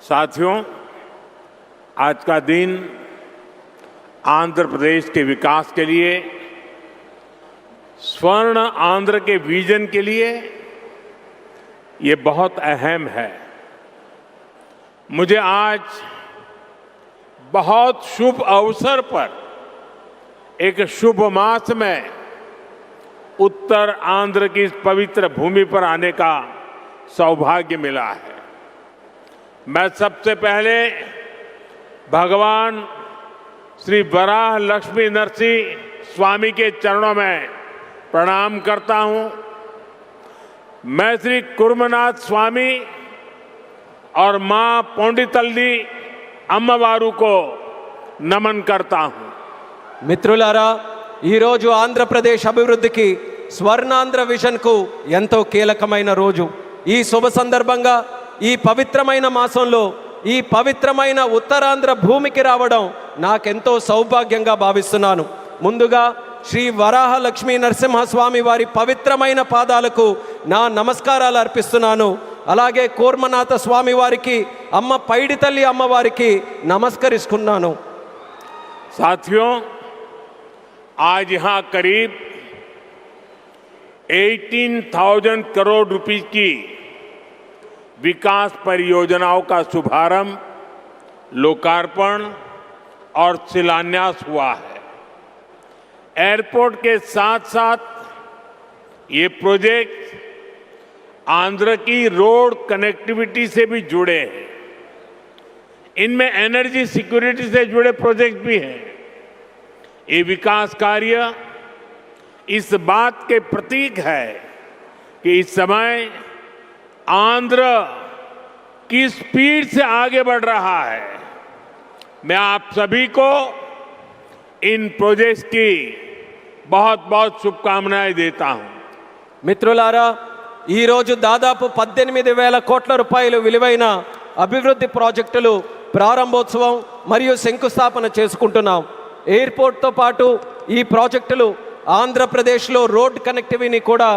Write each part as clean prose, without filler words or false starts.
साथियों, आज का दिन आंध्र प्रदेश के विकास के लिए, स्वर्ण आंध्र के विजन के लिए ये बहुत अहम है। मुझे आज बहुत शुभ अवसर पर एक शुभ मास में उत्तर आंध्र की इस पवित्र भूमि पर आने का सौभाग्य मिला है। मैं सबसे पहले भगवान श्री वराह लक्ष्मी नरसिंह स्वामी के चरणों में प्रणाम करता हूं। मैं श्री कुर्मनाथ स्वामी और मां पोंडितल्ली अम्मवारू को नमन करता हूं। మిత్రులారా, ఈరోజు ఆంధ్రప్రదేశ్ అభివృద్ధికి స్వర్ణాంధ్ర విజన్కు ఎంతో కీలకమైన రోజు. ఈ శుభ సందర్భంగా ఈ పవిత్రమైన మాసంలో ఈ పవిత్రమైన ఉత్తరాంధ్ర భూమికి రావడం నాకెంతో సౌభాగ్యంగా భావిస్తున్నాను. ముందుగా శ్రీ వరాహ లక్ష్మీ నరసింహస్వామి వారి పవిత్రమైన పాదాలకు నా నమస్కారాలు అర్పిస్తున్నాను. అలాగే కూర్మనాథ స్వామి వారికి, అమ్మ పైడితల్లి అమ్మవారికి నమస్కరిస్తున్నాను. साथियों, आज यहां करीब 18,000 करोड़ रुपए की विकास परियोजनाओं का शुभारंभ, लोकार्पण और शिलान्यास हुआ है। एयरपोर्ट के साथ साथ ये प्रोजेक्ट आंध्र की रोड कनेक्टिविटी से भी जुड़े हैं। इनमें एनर्जी सिक्योरिटी से जुड़े प्रोजेक्ट भी हैं। ये विकास कार्य इस बात के प्रतीक है कि इस समय आंध्र की स्पीड से आगे बढ़ रहा है। मैं आप सभी को इन प्रोजेक्ट्स की बहुत बहुत शुभकामनाएं देता हूं। మిత్రులారా, ఈరోజు దాదాపు 18,000 కోట్ల రూపాయలు విలువైన అభివృద్ధి ప్రాజెక్టులు ప్రారంభోత్సవం మరియు శంకుస్థాపన చేసుకుంటున్నాం. ఎయిర్పోర్ట్తో పాటు ఈ ప్రాజెక్టులు ఆంధ్రప్రదేశ్లో రోడ్ కనెక్టివిటీని కూడా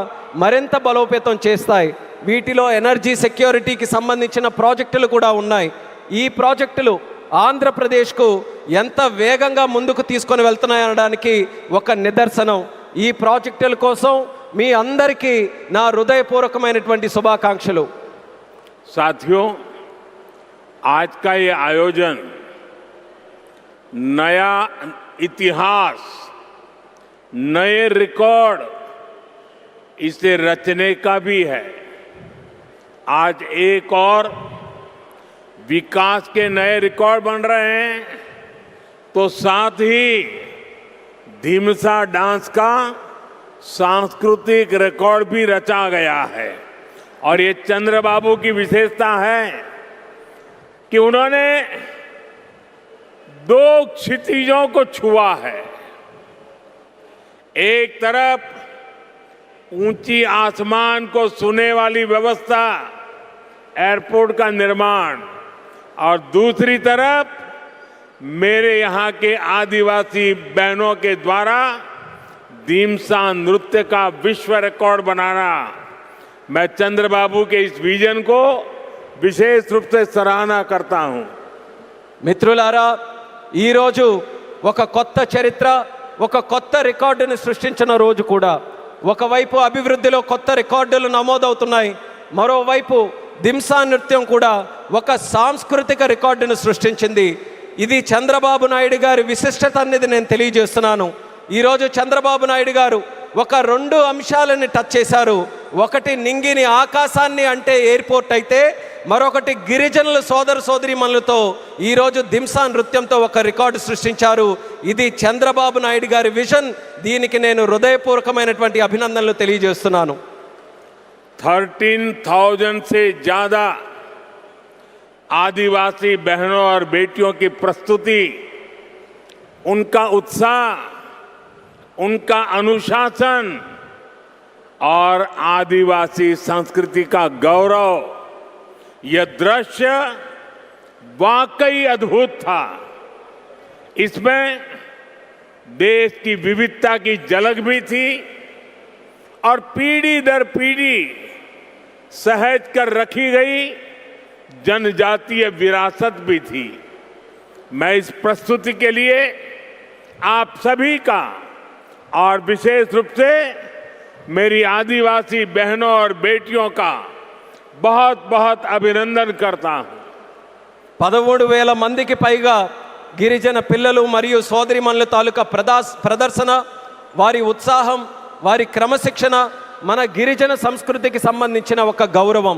మరింత బలోపేతం చేస్తాయి. వీటిలో ఎనర్జీ సెక్యూరిటీకి సంబంధించిన ప్రాజెక్టులు కూడా ఉన్నాయి. ఈ ప్రాజెక్టులు ఆంధ్రప్రదేశ్కు ఎంత వేగంగా ముందుకు తీసుకొని వెళ్తున్నాయనడానికి ఒక నిదర్శనం. ఈ ప్రాజెక్టుల కోసం మీ అందరికీ నా హృదయపూర్వకమైనటువంటి శుభాకాంక్షలు. साथियों, आज का ये आयोजन नया इतिहास, नए रिकॉर्ड इसे रचने का भी है। आज एक और विकास के नए रिकॉर्ड बन रहे हैं, तो साथ ही धीमसा डांस का सांस्कृतिक रिकॉर्ड भी रचा गया है। और ये चंद्रबाबू की विशेषता है कि उन्होंने दो क्षितिजों को छुआ है। एक तरफ ऊंची आसमान को छूने वाली व्यवस्था, एयरपोर्ट का निर्माण, और दूसरी तरफ मेरे यहाँ के आदिवासी बहनों के द्वारा धीमसा नृत्य का विश्व रिकॉर्ड बनाना। मैं चंद्रबाबू के इस विजन को विशेष रूप से सराहना करता हूं। మిత్రులారా, ఈరోజు ఒక కొత్త చరిత్ర, ఒక కొత్త రికార్డుని సృష్టించిన రోజు కూడా. ఒకవైపు అభివృద్ధిలో కొత్త రికార్డులు నమోదవుతున్నాయి, మరోవైపు దింసా నృత్యం కూడా ఒక సాంస్కృతిక రికార్డును సృష్టించింది. ఇది చంద్రబాబు నాయుడు గారి విశిష్టత అనేది నేను తెలియజేస్తున్నాను. ఈరోజు చంద్రబాబు నాయుడు గారు ఒక 2 అంశాలని టచ్ చేశారు. ఒకటి నింగిని, ఆకాశాన్ని అంటే ఎయిర్పోర్ట్ అయితే, మరొకటి గిరిజనుల సోదర సోదరీమణులతో ఈరోజు దింసా నృత్యంతో ఒక రికార్డు సృష్టించారు. ఇది చంద్రబాబు నాయుడు గారి విజన్. దీనికి నేను హృదయపూర్వకమైనటువంటి అభినందనలు తెలియజేస్తున్నాను. 13,000 से ज्यादा आदिवासी बहनों और बेटियों की प्रस्तुति, उनका उत्साह, उनका अनुशासन और आदिवासी संस्कृति का गौरव, यह दृश्य वाकई अद्भुत था। इसमें देश की विविधता की झलक भी थी और पीढ़ी दर पीढ़ी सहेज कर रखी गई जनजातीय विरासत भी थी। मैं इस प्रस्तुति के लिए आप सभी का और विशेष रूप से मेरी आदिवासी बहनों और बेटियों का बहुत बहुत अभिनंदन करता हूं। 13,000 మందికి పైగా గిరిజన పిల్లలు మరియు సోదరిమణుల తాలూకా ప్రదర్శన, వారి ఉత్సాహం, వారి క్రమశిక్షణ మన గిరిజన సంస్కృతికి సంబంధించిన ఒక గౌరవం.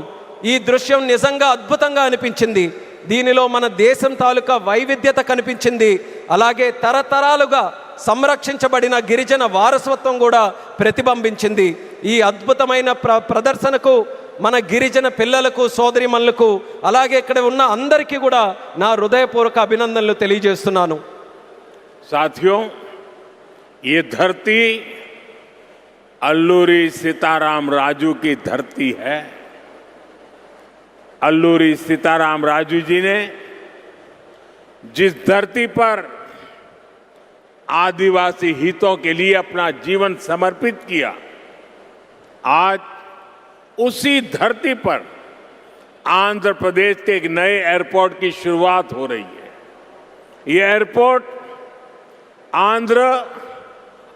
ఈ దృశ్యం నిజంగా అద్భుతంగా అనిపించింది. దీనిలో మన దేశం తాలూకా వైవిధ్యత కనిపించింది. అలాగే తరతరాలుగా సంరక్షించబడిన గిరిజన వారసత్వం కూడా ప్రతిబింబించింది. ఈ అద్భుతమైన ప్రదర్శనకు మన గిరిజన పిల్లలకు, సోదరిమణులకు, అలాగే ఇక్కడ ఉన్న అందరికీ కూడా నా హృదయపూర్వక అభినందనలు తెలియజేస్తున్నాను. साथियों, ये धरती अल्लूरी सीताराम राजू की धरती है। अल्लूरी सीताराम राजू जी ने जिस धरती पर आदिवासी हितों के लिए अपना जीवन समर्पित किया, आज उसी धरती पर आंध्र प्रदेश के एक नए एयरपोर्ट की शुरुआत हो रही है। ये एयरपोर्ट आंध्र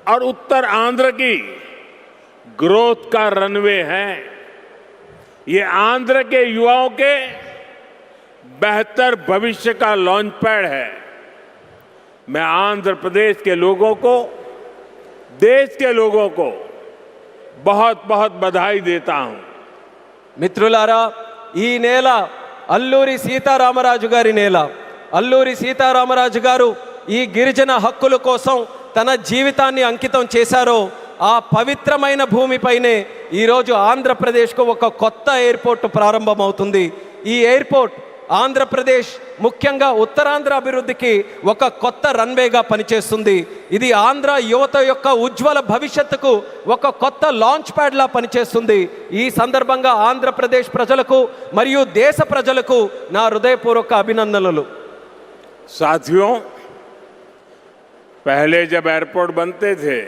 और उत्तर आंध्र की ग्रोथ का रनवे है। ये आंध्र के युवाओं के बेहतर भविष्य का लॉन्च पैड है। मैं आंध्र प्रदेश के लोगों को, देश के लोगों को बहुत बहुत बधाई देता हूं। మిత్రులారా, ఈ నేల అల్లూరి సీతారామరాజు గారి నేల. అల్లూరి సీతారామరాజు గారు ఈ గిరిజన హక్కుల కోసం తన జీవితాన్ని అంకితం చేశారో ఆ పవిత్రమైన భూమిపైనే ఈరోజు ఆంధ్రప్రదేశ్కు ఒక కొత్త ఎయిర్పోర్ట్ ప్రారంభమవుతుంది. ఈ ఎయిర్పోర్ట్ ఆంధ్రప్రదేశ్, ముఖ్యంగా ఉత్తరాంధ్ర అభివృద్ధికి ఒక కొత్త రన్వేగా పనిచేస్తుంది. ఇది ఆంధ్ర యువత యొక్క ఉజ్వల భవిష్యత్తుకు ఒక కొత్త లాంచ్ ప్యాడ్లా పనిచేస్తుంది. ఈ సందర్భంగా ఆంధ్రప్రదేశ్ ప్రజలకు మరియు దేశ ప్రజలకు నా హృదయపూర్వక అభినందనలు. साथियों, पहले जब एयरपोर्ट बनते थे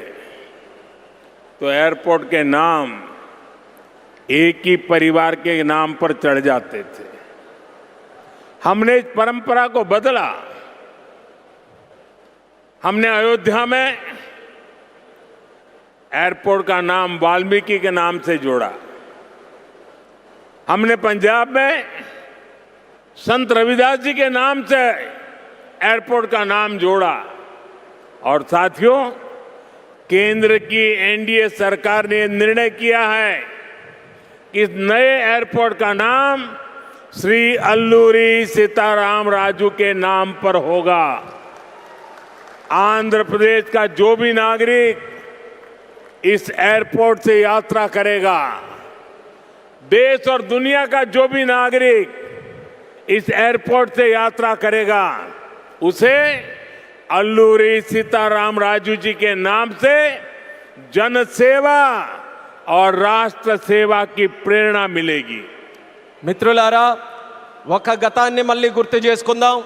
तो एयरपोर्ट के नाम एक ही परिवार के नाम पर चढ़ जाते थे। हमने इस परंपरा को बदला। हमने अयोध्या में एयरपोर्ट का नाम वाल्मीकि के नाम से जोड़ा। हमने पंजाब में संत रविदास जी के नाम से एयरपोर्ट का नाम जोड़ा। और साथियों, केंद्र की एनडीए सरकार ने निर्णय किया है कि इस नए एयरपोर्ट का नाम श्री अल्लूरी सीताराम राजू के नाम पर होगा। आंध्र प्रदेश का जो भी नागरिक इस एयरपोर्ट से यात्रा करेगा, देश और दुनिया का जो भी नागरिक इस एयरपोर्ट से यात्रा करेगा, उसे अल्लूरी सीताराम राजू जी के नाम से जन सेवा और राष्ट्र सेवा की प्रेरणा मिलेगी. మిత్రులారా, ఒక గతాన్ని మళ్ళీ గుర్తు చేసుకుందాం.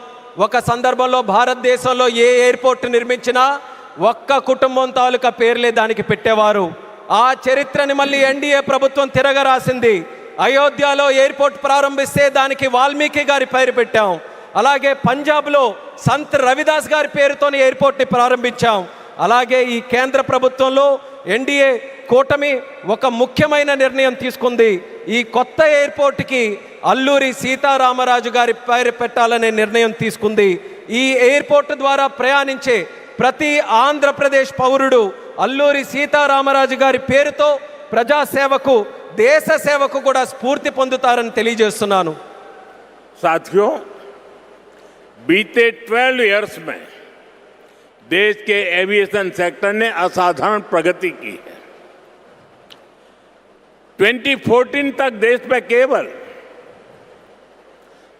ఒక సందర్భంలో భారతదేశంలో ఏ ఎయిర్పోర్ట్ నిర్మించినా ఒక్క కుటుంబం తాలూకా పేర్లే దానికి పెట్టేవారు. ఆ చరిత్రని మళ్ళీ ఎన్డీఏ ప్రభుత్వం తిరగరాసింది. అయోధ్యలో ఎయిర్పోర్ట్ ప్రారంభిస్తే దానికి వాల్మీకి గారి పేరు పెట్టాం. అలాగే పంజాబ్లో సంత్ రవిదాస్ గారి పేరుతోని ఎయిర్పోర్ట్ని ప్రారంభించాం. అలాగే ఈ కేంద్ర ప్రభుత్వంలో ఎన్డీఏ కూటమి ఒక ముఖ్యమైన నిర్ణయం తీసుకుంది. ఈ కొత్త ఎయిర్పోర్ట్కి అల్లూరి సీతారామరాజు గారి పేరు పెట్టాలనే నిర్ణయం తీసుకుంది. ఈ ఎయిర్పోర్ట్ ద్వారా ప్రయాణించే ప్రతి ఆంధ్రప్రదేశ్ పౌరుడు అల్లూరి సీతారామరాజు గారి పేరుతో ప్రజాసేవకు, దేశ సేవకు కూడా స్ఫూర్తి పొందుతారని తెలియజేస్తున్నాను. साथियों, बीते 12 इयर्स में देश के एविएशन सेक्टर ने असाधारण प्रगति की है। 2014 तक देश में केवल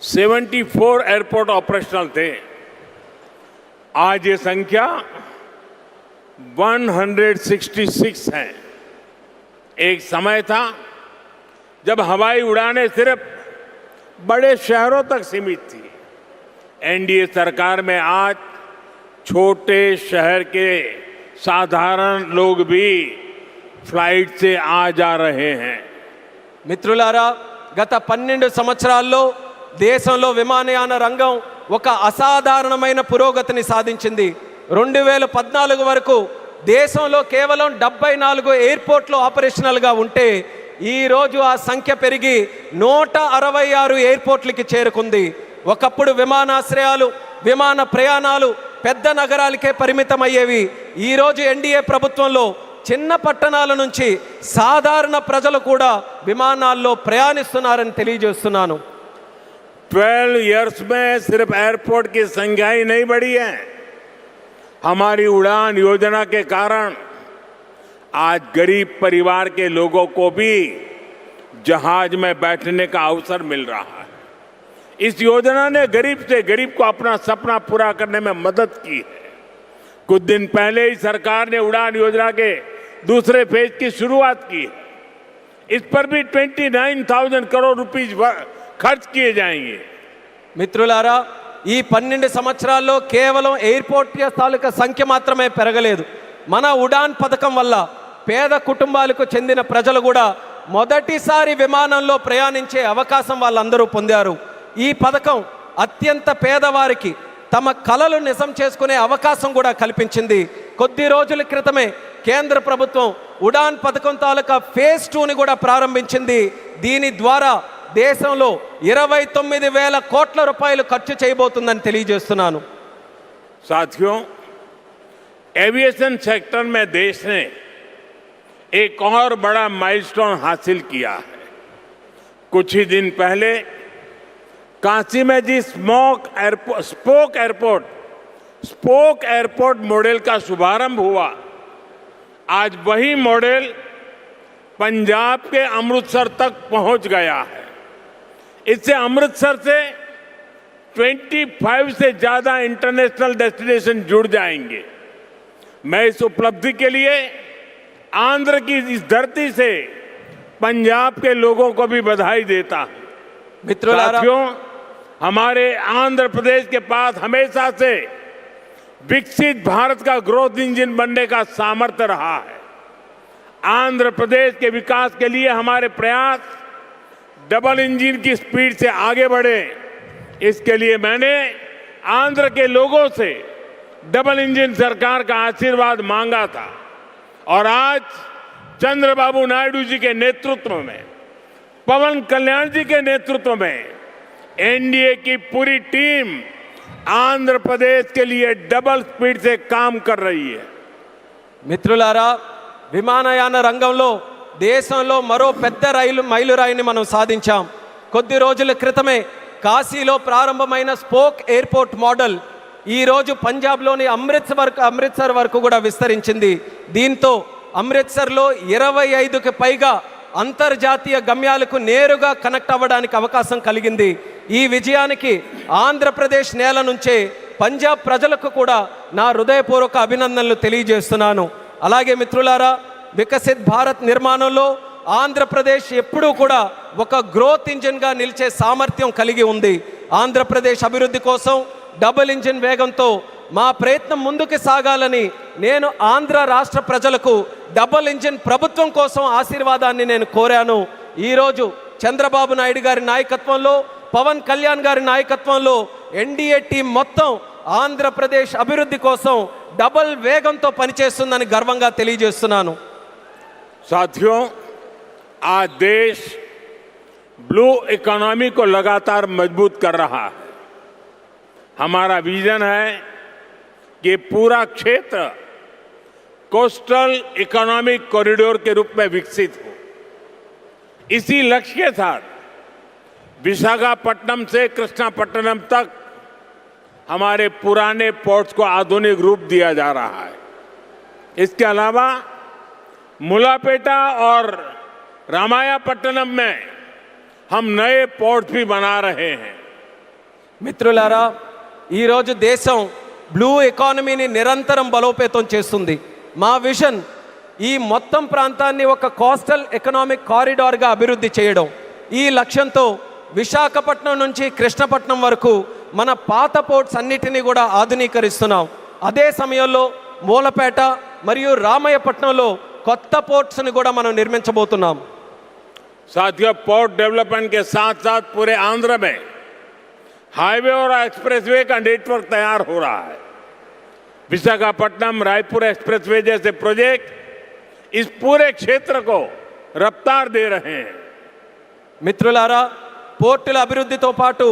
74 एयरपोर्ट ऑपरेशनल थे। आज ये संख्या 166 है। एक समय था जब हवाई उड़ानें सिर्फ बड़े शहरों तक सीमित थी। एनडीए सरकार में आज छोटे शहर के साधारण लोग भी फ्लाइट से आ जा रहे हैं. మిత్రులారా, గత 12 సంవత్సరాల్లో దేశంలో విమానయాన రంగం ఒక అసాధారణమైన పురోగతిని సాధించింది. 2014 వరకు దేశంలో కేవలం 74 ఎయిర్పోర్ట్లు ఆపరేషనల్గా ఉంటే ఈరోజు ఆ సంఖ్య పెరిగి 166 ఎయిర్పోర్ట్లకి చేరుకుంది. ఒకప్పుడు విమానాశ్రయాలు, విమాన ప్రయాణాలు పెద్ద నగరాలకే పరిమితమయ్యేవి. ఈరోజు ఎన్డీఏ ప్రభుత్వంలో చిన్న పట్టణాల నుంచి సాధారణ ప్రజలు కూడా విమానాల్లో ప్రయాణిస్తున్నారని తెలియజేస్తున్నాను. 12 इयर्स में सिर्फ एयरपोर्ट की संख्या ही नहीं बढ़ी है, हमारी उड़ान योजना के कारण आज गरीब परिवार के लोगों को भी जहाज में बैठने का अवसर मिल रहा है. इस योजना ने गरीब से गरीब को अपना सपना पूरा करने में मदद की है. कुछ दिन पहले ही सरकार ने उड़ान योजना के दूसरे फेज की शुरुआत की है. इस पर भी 29,000 करोड़ रुपीस खर्च किए जाएंगे. మిత్రులారా, ఈ 12 సంవత్సరాల్లో కేవలం ఎయిర్పోర్ట్ తాలూకా సంఖ్య మాత్రమే పెరగలేదు. మన ఉడాన్ పథకం వల్ల పేద కుటుంబాలకు చెందిన ప్రజలు కూడా మొదటిసారి విమానంలో ప్రయాణించే అవకాశం వాళ్ళందరూ పొందారు. ఈ పథకం అత్యంత పేదవారికి తమ కలలు నిజం చేసుకునే అవకాశం కూడా కల్పించింది. కొద్ది రోజుల క్రితమే కేంద్ర ప్రభుత్వం ఉడాన్ పథకం తాలూకా ఫేజ్ 2ని కూడా ప్రారంభించింది. దీని ద్వారా దేశంలో 29,000 కోట్ల రూపాయలు ఖర్చు చేయబోతుందని తెలియజేస్తున్నాను. साथियों, एविएशन सेक्टर में देश ने एक और बड़ा माइलस्टोन हासिल किया है. कुछ ही दिन पहले काशी में जिस स्पोक एयरपोर्ट मॉडल का शुभारंभ हुआ, आज वही मॉडल पंजाब के अमृतसर तक पहुंच गया है. इससे अमृतसर से 25 से ज्यादा इंटरनेशनल डेस्टिनेशन जुड़ जाएंगे. मैं इस उपलब्धि के लिए आंध्र की इस धरती से पंजाब के लोगों को भी बधाई देता हूं. साथियों, हमारे आंध्र प्रदेश के पास हमेशा से विकसित भारत का ग्रोथ इंजन बनने का सामर्थ्य रहा है. आंध्र प्रदेश के विकास के लिए हमारे प्रयास डबल इंजन की स्पीड से आगे बढ़े. इसके लिए मैंने आंध्र के लोगों से डबल इंजन सरकार का आशीर्वाद मांगा था और आज चंद्रबाबू नायडू जी के नेतृत्व में, पवन कल्याण जी के नेतृत्व में एनडीए की पूरी टीम आंध्र प्रदेश के लिए डबल स्पीड से काम कर रही है. మిత్రులారా, విమానయాన రంగంలో దేశంలో మరో పెద్ద మైలురాయిని మనం సాధించాం. కొద్ది రోజుల క్రితమే కాశీలో ప్రారంభమైన స్పోక్ ఎయిర్పోర్ట్ మోడల్ ఈరోజు పంజాబ్లోని అమృత్సర్ వరకు కూడా విస్తరించింది. దీంతో అమృత్సర్లో 25కి పైగా అంతర్జాతీయ గమ్యాలకు నేరుగా కనెక్ట్ అవ్వడానికి అవకాశం కలిగింది. ఈ విజయానికి ఆంధ్రప్రదేశ్ నేల నుంచే పంజాబ్ ప్రజలకు కూడా నా హృదయపూర్వక అభినందనలు తెలియజేస్తున్నాను. అలాగే మిత్రులారా, వికసిత్ భారత్ నిర్మాణంలో ఆంధ్రప్రదేశ్ ఎప్పుడూ కూడా ఒక గ్రోత్ ఇంజిన్గా నిలిచే సామర్థ్యం కలిగి ఉంది. ఆంధ్రప్రదేశ్ అభివృద్ధి కోసం డబుల్ ఇంజిన్ వేగంతో మా ప్రయత్నం ముందుకు సాగాలని నేను ఆంధ్ర రాష్ట్ర ప్రజలకు డబుల్ ఇంజిన్ ప్రభుత్వం కోసం ఆశీర్వాదాన్ని నేను కోరాను. ఈరోజు చంద్రబాబు నాయుడు గారి నాయకత్వంలో, పవన్ కళ్యాణ్ గారి నాయకత్వంలో ఎన్డీఏ టీం మొత్తం ఆంధ్రప్రదేశ్ అభివృద్ధి కోసం డబుల్ వేగంతో పనిచేస్తుందని గర్వంగా తెలియజేస్తున్నాను. साथियों, आज देश ब्लू इकोनॉमी को लगातार मजबूत कर रहा है. हमारा विजन है कि पूरा क्षेत्र कोस्टल इकोनॉमिक कॉरिडोर के रूप में विकसित हो. इसी लक्ष्य के साथ विशाखापट्टनम से कृष्णापट्टनम तक हमारे पुराने पोर्ट्स को आधुनिक रूप दिया जा रहा है. इसके अलावा मुलापेटा और रामायापट्टनम में हम नए पोर्ट भी बना रहे हैं. మిత్రులారా, ఈరోజు దేశం బ్లూ ఎకానమీని నిరంతరం బలోపేతం చేస్తుంది. మా విజన్ ఈ మొత్తం ప్రాంతాన్ని ఒక కోస్టల్ ఎకనామిక్ కారిడార్గా అభివృద్ధి చేయడం. ఈ లక్ష్యంతో విశాఖపట్నం నుంచి కృష్ణపట్నం వరకు మన పాత పోర్ట్స్ అన్నిటినీ కూడా ఆధునీకరిస్తున్నాం. అదే సమయంలో మూలపేట మరియు రామయ్యపట్నంలో కొత్త పోర్ట్స్ని కూడా మనం నిర్మించబోతున్నాం. साथियों, पोर्ट डेवलपमेंट के साथ साथ पूरे आंध्र में हाईवे और एक्सप्रेसवे का नेटवर्क तैयार हो रहा है। विशाखापट्टनम रायपुर एक्सप्रेसवे जैसे प्रोजेक्ट इस पूरे क्षेत्र को रफ्तार दे रहे हैं। మిత్రులారా, పోర్టుల అభివృద్ధితో పాటు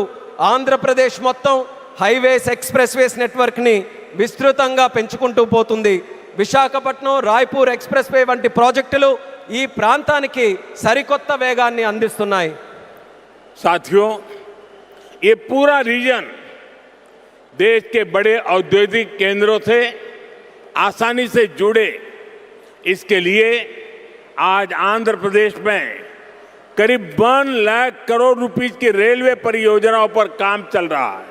ఆంధ్రప్రదేశ్ మొత్తం హైవేస్ ఎక్స్ప్రెస్వేస్ నెట్వర్క్ని విస్తృతంగా పెంచుకుంటూ పోతుంది. విశాఖపట్నం రాయ్పూర్ ఎక్స్ప్రెస్వే వంటి ప్రాజెక్టులు ఈ ప్రాంతానికి సరికొత్త వేగాన్ని అందిస్తున్నాయి. साथियों, ये पूरा रीजन देश के बड़े औद्योगिक केंद्रों से आसानी से जुड़े, इसके लिए आज आंध्र प्रदेश में करीब 1 लाख करोड़ रुपीस की रेलवे परियोजनाओं पर काम चल रहा है।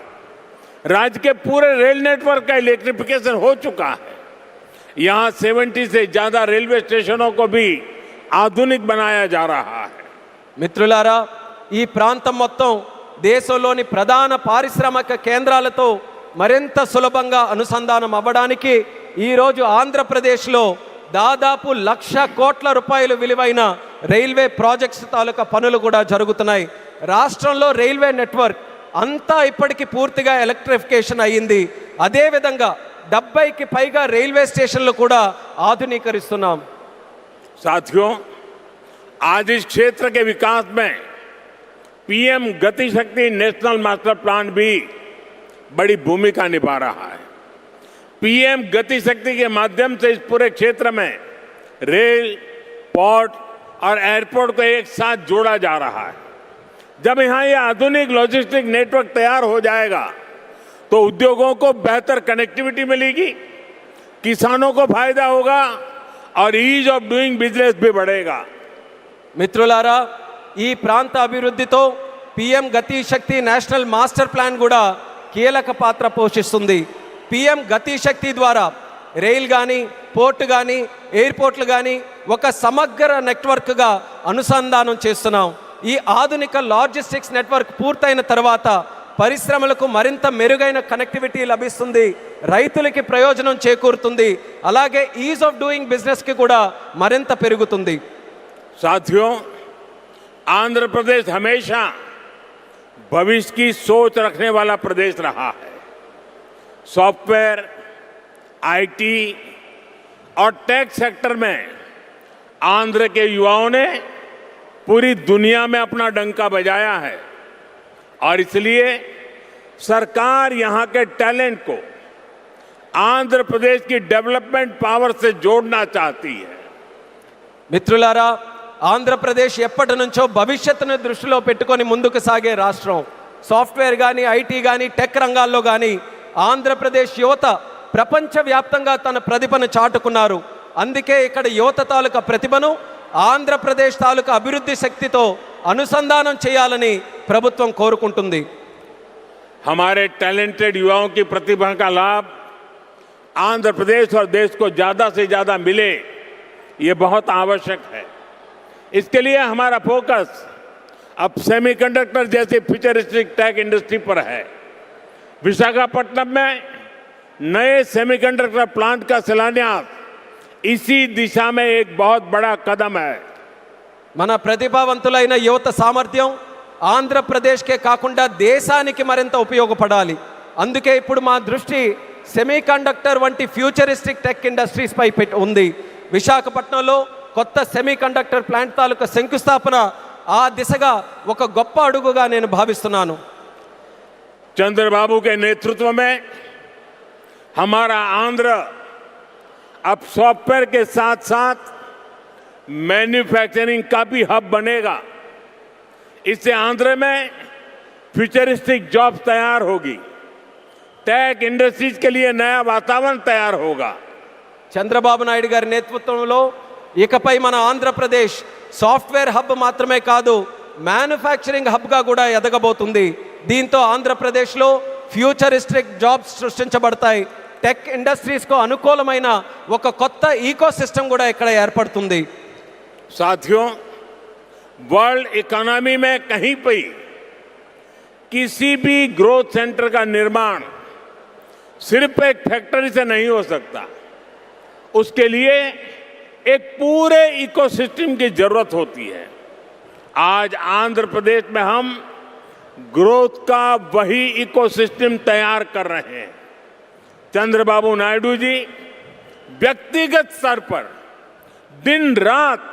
राज्य के पूरे रेल नेटवर्क का इलेक्ट्रिफिकेशन हो चुका है। यहां 70 से ज्यादा रेलवे स्टेशनों को भी आधुनिक बनाया जा रहा है। మిత్రులారా, ఈ ప్రాంతం మొత్తం దేశంలోని ప్రధాన పారిశ్రామిక కేంద్రాలతో మరింత సులభంగా అనుసంధానం అవ్వడానికి ఈరోజు ఆంధ్రప్రదేశ్లో దాదాపు 1,00,000 కోట్ల రూపాయలు విలువైన రైల్వే ప్రాజెక్ట్స్ తాలూకా పనులు కూడా జరుగుతున్నాయి. రాష్ట్రంలో రైల్వే నెట్వర్క్ అంతా ఇప్పటికీ పూర్తిగా ఎలక్ట్రిఫికేషన్ అయ్యింది. అదేవిధంగా 70కి పైగా రైల్వే స్టేషన్లు కూడా ఆధునీకరిస్తున్నాం. साथियों, आज इस क्षेत्र के विकास में पीएम गति शक्ति नेशनल मास्टर प्लान भी बड़ी भूमिका निभा रहा है। पीएम गति शक्ति के माध्यम से इस पूरे क्षेत्र में रेल, पोर्ट और एयरपोर्ट को एक साथ जोड़ा जा रहा है। जब यहाँ ये आधुनिक लॉजिस्टिक नेटवर्क तैयार हो जाएगा तो उद्योगों को बेहतर कनेक्टिविटी मिलेगी, किसानों को फायदा होगा और ईज ऑफ डूइंग बिजनेस भी बढ़ेगा। మిత్రులారా, ఈ ప్రాంత అభివృద్ధితో పిఎం గతి శక్తి నేషనల్ మాస్టర్ ప్లాన్ కూడా కీలక పాత్ర పోషిస్తుంది. పిఎం గతి శక్తి ద్వారా రైల్ కానీ, పోర్టు కానీ, ఎయిర్పోర్ట్లు కానీ ఒక సమగ్ర నెట్వర్క్గా అనుసంధానం చేస్తున్నాం. ఈ ఆధునిక లాజిస్టిక్స్ నెట్వర్క్ పూర్తయిన తర్వాత పరిశ్రమలకు మరింత మెరుగైన కనెక్టివిటీ లభిస్తుంది, రైతులకి ప్రయోజనం చేకూరుతుంది, అలాగే ఈజ్ ఆఫ్ డూయింగ్ బిజినెస్కి కూడా మరింత పెరుగుతుంది. साथियों, आंध्र प्रदेश हमेशा भविष्य की सोच रखने वाला प्रदेश रहा है। सॉफ्टवेयर, आईटी और टेक सेक्टर में आंध्र के युवाओं ने पूरी दुनिया में अपना डंका बजाया है और इसलिए सरकार यहां के टैलेंट को आंध्र प्रदेश की डेवलपमेंट पावर से जोड़ना चाहती है। మిత్రులారా, ఆంధ్రప్రదేశ్ ఎప్పటి నుంచో భవిష్యత్తును దృష్టిలో పెట్టుకొని ముందుకు సాగే రాష్ట్రం. సాఫ్ట్వేర్ కానీ, ఐటీ కానీ, టెక్ రంగాల్లో కానీ ఆంధ్రప్రదేశ్ యువత ప్రపంచవ్యాప్తంగా తన ప్రతిభను చాటుకున్నారు. అందుకే ఇక్కడ యువత తాలూకా ప్రతిభను ఆంధ్రప్రదేశ్ తాలూకా అభివృద్ధి శక్తితో అనుసంధానం చేయాలని ప్రభుత్వం కోరుకుంటుంది. हमारे टैलेंटेड युवाओं की प्रतिभा का लाभ आंध्र प्रदेश और देश को ज्यादा से ज्यादा मिले, ये बहुत आवश्यक है। इसके लिए हमारा फोकस अब सेमीकंडक्टर जैसी फ्यूचरिस्टिक टेक इंडस्ट्री पर है। विशाखापट्टनम में नए सेमीकंडक्टर प्लांट का शिलान्यास इसी दिशा में एक बहुत बड़ा कदम है। మన ప్రతిభావంతులైన యువత సామర్థ్యం ఆంధ్రప్రదేశ్కే కాకుండా దేశానికి మరింత ఉపయోగపడాలి. అందుకే ఇప్పుడు మా దృష్టి సెమీకండక్టర్ వంటి ఫ్యూచరిస్టిక్ టెక్ ఇండస్ట్రీస్ పై ఉంది. విశాఖపట్నంలో కొత్త సెమీకండక్టర్ ప్లాంట్ తాలూకా శంకుస్థాపన ఆ దిశగా ఒక గొప్ప అడుగుగా నేను భావిస్తున్నాను. चंद्रबाबू के नेतृत्व में हमारा आंध्र अब सॉफ्टवेयर के साथ साथ मैन्युफैक्चरिंग का भी हब बनेगा। इससे आंध्र में फ्यूचरिस्टिक जॉब्स तैयार होगी, टेक इंडस्ट्रीज के लिए नया वातावरण तैयार होगा। చంద్రబాబు నాయుడు గారి నేతృత్వంలో ఇకపై మన ఆంధ్రప్రదేశ్ సాఫ్ట్వేర్ హబ్ మాత్రమే కాదు, మ్యానుఫ్యాక్చరింగ్ హబ్గా కూడా ఎదగబోతుంది. దీంతో ఆంధ్రప్రదేశ్లో ఫ్యూచరిస్టిక్ జాబ్స్ సృష్టించబడతాయి. టెక్ ఇండస్ట్రీస్కు అనుకూలమైన ఒక కొత్త ఈకో సిస్టమ్ కూడా ఇక్కడ ఏర్పడుతుంది. साथियों, वर्ल्ड इकोनॉमी में कहीं भी किसी भी ग्रोथ सेंटर का निर्माण सिर्फ एक फैक्ट्री से नहीं हो सकता। उसके लिए एक पूरे इकोसिस्टम की जरूरत होती है। आज आंध्र प्रदेश में हम ग्रोथ का वही इकोसिस्टम तैयार कर रहे हैं। चंद्रबाबू नायडू जी व्यक्तिगत स्तर पर दिन रात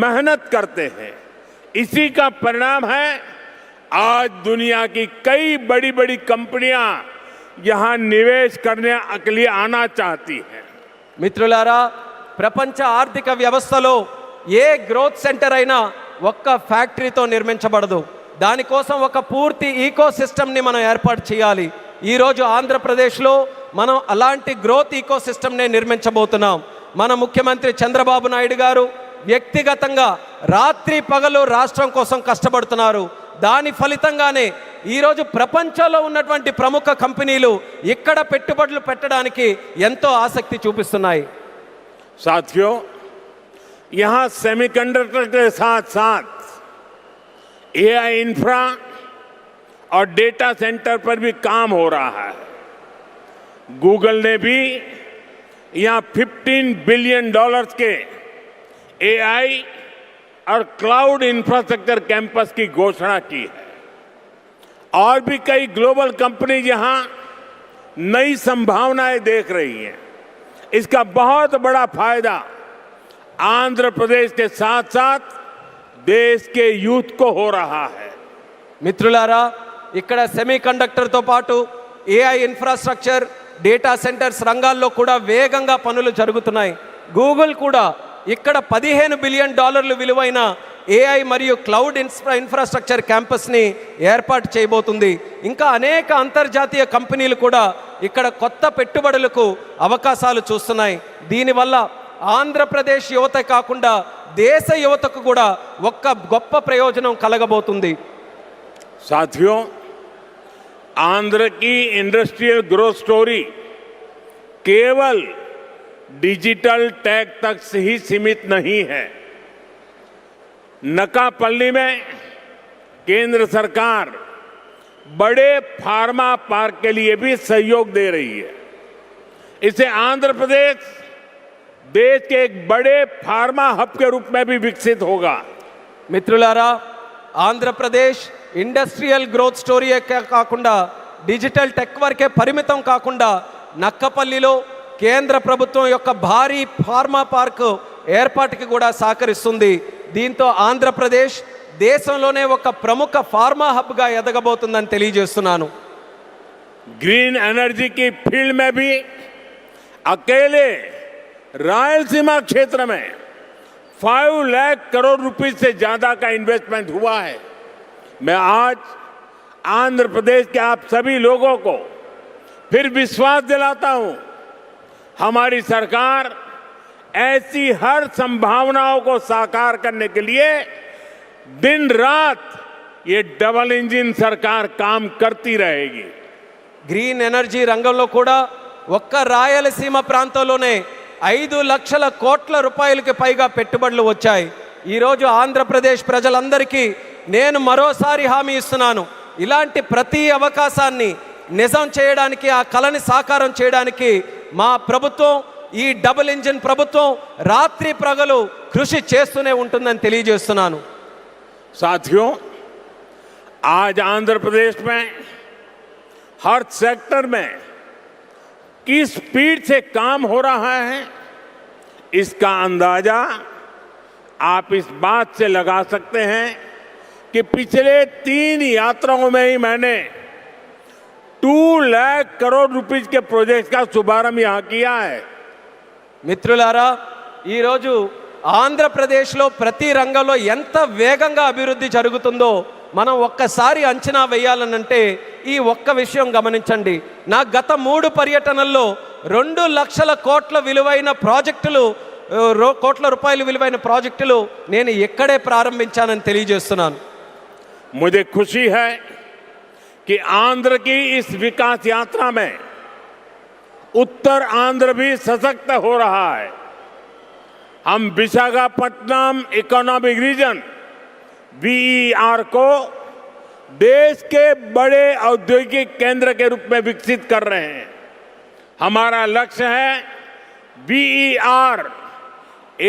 मेहनत करते हैं। इसी का परिणाम है आज दुनिया की कई बड़ी बड़ी कंपनियां यहां निवेश करने के लिए आना चाहती हैं। మిత్రులారా, ప్రపంచ ఆర్థిక వ్యవస్థలో ఏ గ్రోత్ సెంటర్ అయినా ఒక్క ఫ్యాక్టరీతో నిర్మించబడదు. దానికోసం ఒక పూర్తి ఈకో సిస్టమ్ని మనం ఏర్పాటు చేయాలి. ఈరోజు ఆంధ్రప్రదేశ్లో మనం అలాంటి గ్రోత్ ఈకో సిస్టమ్ని నిర్మించబోతున్నాం. మన ముఖ్యమంత్రి చంద్రబాబు నాయుడు గారు వ్యక్తిగతంగా రాత్రి పగలు రాష్ట్రం కోసం కష్టపడుతున్నారు. దాని ఫలితంగానే ఈరోజు ప్రపంచంలో ఉన్నటువంటి ప్రముఖ కంపెనీలు ఇక్కడ పెట్టుబడులు పెట్టడానికి ఎంతో ఆసక్తి చూపిస్తున్నాయి. साथियों, यहां सेमीकंडक्टर के साथ साथ एआई इंफ्रा और डेटा सेंटर पर भी काम हो रहा है। गूगल ने भी यहां $15 बिलियन के एआई और क्लाउड इंफ्रास्ट्रक्चर कैंपस की घोषणा की है। और भी कई ग्लोबल कंपनी यहां नई संभावनाएं देख रही हैं। इसका बहुत बड़ा फायदा आंध्र प्रदेश के साथ साथ देश के यूथ को हो रहा है. మిత్రులారా, ఇక్కడ సెమీ కండక్టర్తో పాటు ఏఐ ఇన్ఫ్రాస్ట్రక్చర్, డేటా సెంటర్స్ రంగాల్లో కూడా వేగంగా పనులు జరుగుతున్నాయి. గూగుల్ కూడా ఇక్కడ $15 బిలియన్ విలువైన ఏఐ మరియు క్లౌడ్ ఇన్ఫ్రాస్ట్రక్చర్ క్యాంపస్ని ఏర్పాటు చేయబోతుంది. ఇంకా అనేక అంతర్జాతీయ కంపెనీలు కూడా ఇక్కడ కొత్త పెట్టుబడులకు అవకాశాలు చూస్తున్నాయి. దీనివల్ల ఆంధ్రప్రదేశ్ యువత కాకుండా దేశ యువతకు కూడా ఒక్క గొప్ప ప్రయోజనం కలగబోతుంది. साथियों, आंध्र की इंडस्ट्रियल ग्रोथ स्टोरी केवल डिजिटल टेक तक से ही सीमित नहीं है. नकापल्ली में केंद्र सरकार बड़े फार्मा पार्क के लिए भी सहयोग दे रही है. इससे आंध्र प्रदेश देश के एक बड़े फार्मा हब के रूप में भी विकसित होगा. మిత్రులారా, ఆంధ్రప్రదేశ్ ఇండస్ట్రియల్ గ్రోత్ స్టోరీయే కాకుండా డిజిటల్ టెక్ వరకే పరిమితం కాకుండా నక్కపల్లిలో కేంద్ర ప్రభుత్వం యొక్క భారీ ఫార్మా పార్క్ ఏర్పాటుకి కూడా సహకరిస్తుంది. దీంతో ఆంధ్రప్రదేశ్ దేశంలోనే ఒక ప్రముఖ ఫార్మా హబ్గా ఎదగబోతుందని తెలియజేస్తున్నాను. ग्रीन एनर्जी की फील्ड में भी अकेले रायलसीमा क्षेत्र में 5 लाख करोड़ रुपए से ज्यादा का इन्वेस्टमेंट हुआ है. मैं आज आंध्र प्रदेश के आप सभी लोगों को फिर विश्वास दिलाता हूं, हमारी सरकार ऐसी हर संभावनाओं को साकार करने के लिए दिन रात ये डबल इंजन सरकार काम करती रहेगी. గ్రీన్ ఎనర్జీ రంగంలో కూడా ఒక్క రాయలసీమ ప్రాంతంలోనే 5 లక్షల కోట్ల రూపాయలకి పైగా పెట్టుబడులు వచ్చాయి. ఈరోజు ఆంధ్రప్రదేశ్ ప్రజలందరికీ నేను మరోసారి హామీ ఇస్తున్నాను, ఇలాంటి ప్రతి అవకాశాన్ని నిజం చేయడానికి, ఆ కళని సాకారం చేయడానికి మా ప్రభుత్వం, ఈ డబుల్ ఇంజిన్ ప్రభుత్వం రాత్రి ప్రగలు కృషి చేస్తూనే ఉంటుందని తెలియజేస్తున్నాను. साथियों, आज आंध्र प्रदेश में हर सेक्टर में किस स्पीड से काम हो रहा है, इसका अंदाजा आप इस बात से लगा सकते हैं कि पिछले 3 यात्राओं में ही मैंने 2 लाख करोड़ रुपए के प्रोजेक्ट का शुभारंभ यहां किया है. మిత్రులారా, ఈరోజు ఆంధ్రప్రదేశ్లో ప్రతి రంగంలో ఎంత వేగంగా అభివృద్ధి జరుగుతుందో మనం ఒక్కసారి అంచనా వేయాలనంటే ఈ ఒక్క విషయం గమనించండి. నా గత 3 పర్యటనల్లో 2 లక్షల కోట్ల విలువైన ప్రాజెక్టులు, కోట్ల రూపాయల విలువైన ప్రాజెక్టులు నేను ఇక్కడే ప్రారంభించానని తెలియజేస్తున్నాను. मुझे खुशी है कि आंध्र की इस विकास यात्रा में उत्तर आंध्र भी सशक्त हो रहा है. हम विशाखापट्टनम इकोनॉमिक रीजन VER को देश के बड़े औद्योगिक केंद्र के रूप में विकसित कर रहे हैं. हमारा लक्ष्य है VER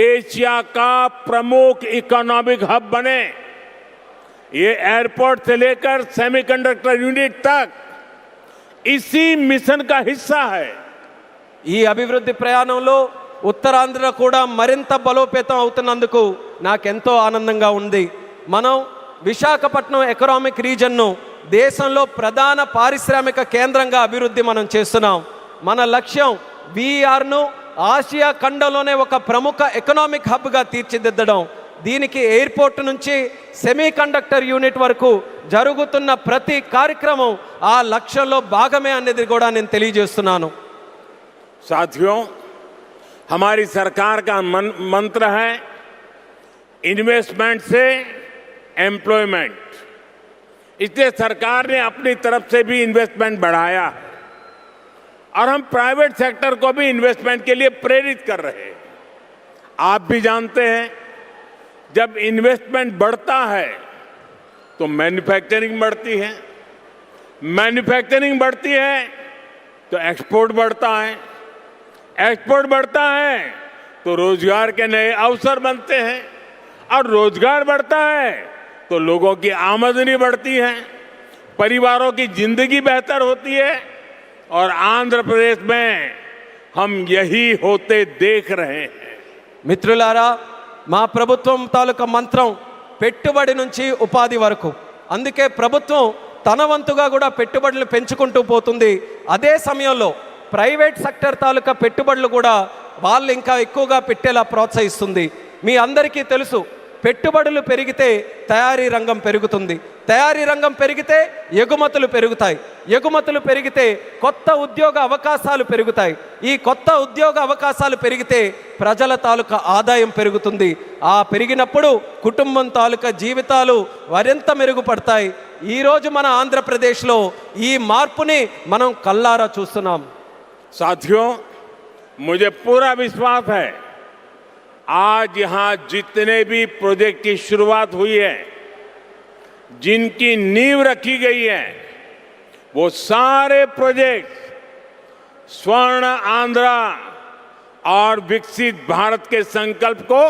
एशिया का प्रमुख इकोनॉमिक हब बने. ये एयरपोर्ट से लेकर सेमीकंडक्टर यूनिट तक इसी मिशन का हिस्सा है। ఈ అభివృద్ధి ప్రయాణంలో ఉత్తరాంధ్ర కూడా మరింత బలోపేతం అవుతున్నందుకు నాకెంతో ఆనందంగా ఉంది. మనం విశాఖపట్నం ఎకనామిక్ రీజన్ను దేశంలో ప్రధాన పారిశ్రామిక కేంద్రంగా అభివృద్ధి మనం చేస్తున్నాం. మన లక్ష్యం వీఆర్ను ఆసియా ఖండంలోనే ఒక ప్రముఖ ఎకనామిక్ హబ్గా తీర్చిదిద్దడం. దీనికి ఎయిర్పోర్ట్ నుంచి సెమీ కండక్టర్ యూనిట్ వరకు జరుగుతున్న ప్రతి కార్యక్రమం ఆ లక్ష్యంలో భాగమే అనేది కూడా నేను తెలియజేస్తున్నాను. साथियों, हमारी सरकार का मंत्र है इन्वेस्टमेंट से एम्प्लॉयमेंट। इसलिए सरकार ने अपनी तरफ से भी इन्वेस्टमेंट बढ़ाया और हम प्राइवेट सेक्टर को भी इन्वेस्टमेंट के लिए प्रेरित कर रहे हैं। आप भी जानते हैं, जब इन्वेस्टमेंट बढ़ता है तो मैन्युफैक्चरिंग बढ़ती है, मैन्युफैक्चरिंग बढ़ती है तो एक्सपोर्ट बढ़ता है, एक्सपोर्ट बढ़ता है तो रोजगार के नए अवसर बनते हैं और रोजगार बढ़ता है तो लोगों की आमदनी बढ़ती है, परिवारों की जिंदगी बेहतर होती है और आंध्र प्रदेश में हम यही होते देख रहे हैं। మిత్రులారా, మా ప్రభుత్వం తాలూకా మంత్రం పెట్టుబడి నుంచి ఉపాధి వరకు. అందుకే ప్రభుత్వం తన వంతుగా కూడా పెట్టుబడులు పెంచుకుంటూ పోతుంది. అదే సమయంలో ప్రైవేట్ సెక్టర్ తాలూకా పెట్టుబడులు కూడా వాళ్ళు ఇంకా ఎక్కువగా పెట్టేలా ప్రోత్సహిస్తుంది. మీ అందరికీ తెలుసు, పెట్టుబడులు పెరిగితే తయారీ రంగం పెరుగుతుంది, తయారీ రంగం పెరిగితే ఎగుమతులు పెరుగుతాయి, ఎగుమతులు పెరిగితే కొత్త ఉద్యోగ అవకాశాలు పెరుగుతాయి, ఈ కొత్త ఉద్యోగ అవకాశాలు పెరిగితే ప్రజల తాలూకా ఆదాయం పెరుగుతుంది. ఆ పెరిగినప్పుడు కుటుంబం తాలూకా జీవితాలు మరింత మెరుగుపడతాయి. ఈరోజు మన ఆంధ్రప్రదేశ్లో ఈ మార్పుని మనం కల్లారా చూస్తున్నాం. साथियों, मुझे पूरा विश्वास है आज यहां जितने भी प्रोजेक्ट की शुरुआत हुई है, जिनकी नींव रखी गई है, वो सारे प्रोजेक्ट स्वर्ण आंध्रा और विकसित भारत के संकल्प को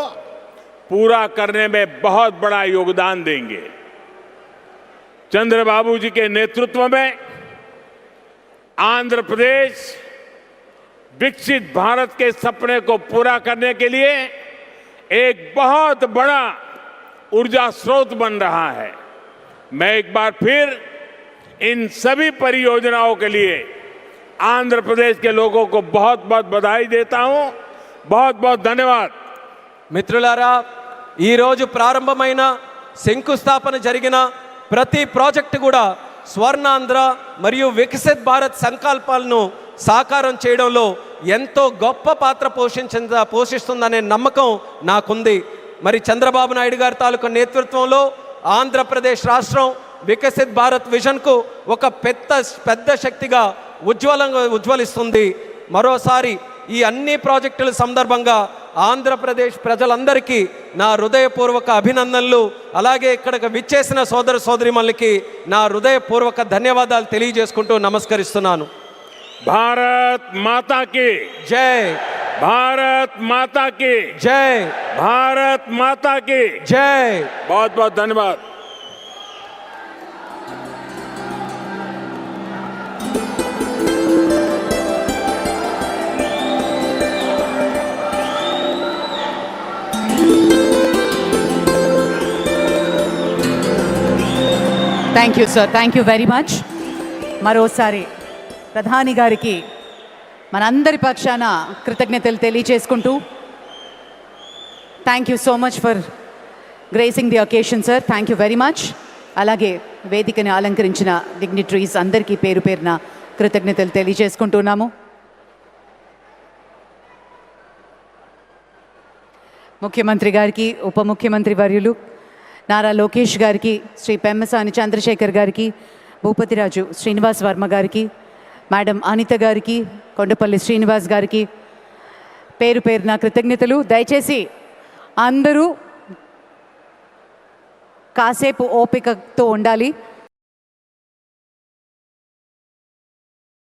पूरा करने में बहुत बड़ा योगदान देंगे। चंद्रबाबू जी के नेतृत्व में आंध्र प्रदेश विकसित भारत के सपने को पूरा करने के लिए एक बहुत बड़ा ऊर्जा स्रोत बन रहा है। मैं एक बार फिर इन सभी परियोजनाओं के लिए आंध्र प्रदेश के लोगों को बहुत बहुत बधाई देता हूं। बहुत बहुत धन्यवाद। మిత్రులారా, ఈరోజు ప్రారంభమైన శంకుస్థాపన జరిగిన ప్రతి ప్రాజెక్టు కూడా స్వర్ణాంధ్ర మరియు వికసిత్ భారత్ సంకల్పాలను సాకారం చేయడంలో ఎంతో గొప్ప పాత్ర పోషిస్తుందనే నమ్మకం నాకుంది. మరి చంద్రబాబు నాయుడు గారి తాలూకా నేతృత్వంలో ఆంధ్రప్రదేశ్ రాష్ట్రం వికసిత్ భారత్ విజన్కు ఒక పెద్ద శక్తిగా ఉజ్వలిస్తుంది. మరోసారి ఈ అన్ని ప్రాజెక్టుల సందర్భంగా ఆంధ్రప్రదేశ్ ప్రజలందరికీ నా హృదయపూర్వక అభినందనలు, అలాగే ఇక్కడికి విచ్చేసిన సోదర సోదరిమణులకి నా హృదయపూర్వక ధన్యవాదాలు తెలియజేసుకుంటూ నమస్కరిస్తున్నాను. भारत माता की जय, भारत माता की जय, भारत माता की जय. बहुत बहुत धन्यवाद। Thank you sir, thank you very much. మరోసారి ప్రధాని గారికి మనందరి పక్షాన కృతజ్ఞతలు తెలియజేసుకుంటూ thank you so much for gracing the occasion sir. Thank you very much. అలాగే వేదికని అలంకరించిన డిగ్నిటరీస్ అందరికీ పేరు పేరున కృతజ్ఞతలు తెలియజేసుకుంటున్నాము. ముఖ్యమంత్రి గారికి, ఉప ముఖ్యమంత్రి వర్యులు నారా లోకేష్ గారికి, శ్రీ పెమ్మసాని చంద్రశేఖర్ గారికి, భూపతిరాజు శ్రీనివాస్ వర్మ గారికి, మేడం అనిత గారికి, కొండపల్లి శ్రీనివాస్ గారికి పేరు పేరున కృతజ్ఞతలు. దయచేసి అందరూ కాసేపు ఓపికతో ఉండాలి.